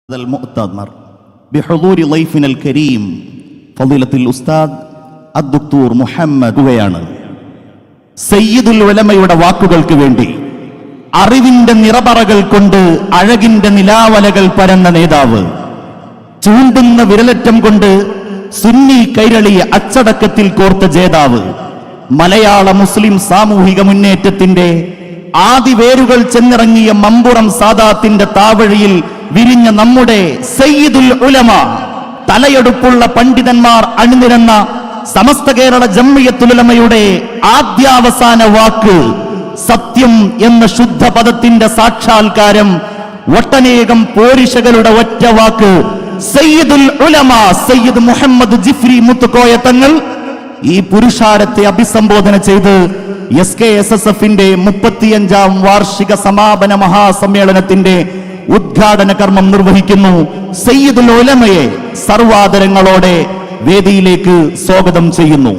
المؤتمر بحضور ضيفنا الكريم فضيلة الأستاذ الدكتور محمد ഉവയാണ്. സയ്യിദുൽ ഉലമയുടെ വാക്കുകൾക്ക് വേണ്ടി അറിവിന്റെ നിറപറകൾ കൊണ്ട് അഴകിന്റെ നിലാവലകൾ പരന്ന നേതാവ്, ചൂണ്ടുന്ന വിരലറ്റം കൊണ്ട് സുന്നി കൈരളിയെ അച്ചടക്കത്തിൽ കോർത്ത ജേതാവ്, മലയാള മുസ്ലിം സാമൂഹിക മുന്നേറ്റത്തിന്റെ ആദിവേരുകൾ ചെന്നിറങ്ങിയ മമ്പുറം സാദാത്തിന്റെ താവഴിയിൽ വിരിഞ്ഞ നമ്മുടെ സയ്യിദുൽ ഉലമ, തലയെടുപ്പുള്ള പണ്ഡിതന്മാർ അണിനിരന്ന സമസ്ത കേരള ജംഇയ്യത്തുൽ ഉലമയുടെ ആദ്യാവസാന വാക്ക് സത്യം എന്ന ശുദ്ധ പദത്തിന്റെ സാക്ഷാത്കാരം, ഒട്ടനേകം പോരിഷകളുടെ ഒറ്റ വാക്ക് സയ്യിദുൽ ഉലമ സയ്യിദ് മുഹമ്മദ് ജിഫ്രി മുത്തുക്കോയ തങ്ങൾ ഈ പുരുഷാരത്തെ അഭിസംബോധന ചെയ്ത് SKSSFന്റെ 35ാം വാർഷിക സമാപന മഹാസമ്മേളനത്തിന്റെ ഉദ്ഘാടന കർമ്മം നിർവഹിക്കുന്നു. സയ്യിദുൽ ഉലമയെ സർവാദരങ്ങളോടെ വേദിയിലേക്ക് സ്വാഗതം ചെയ്യുന്നു.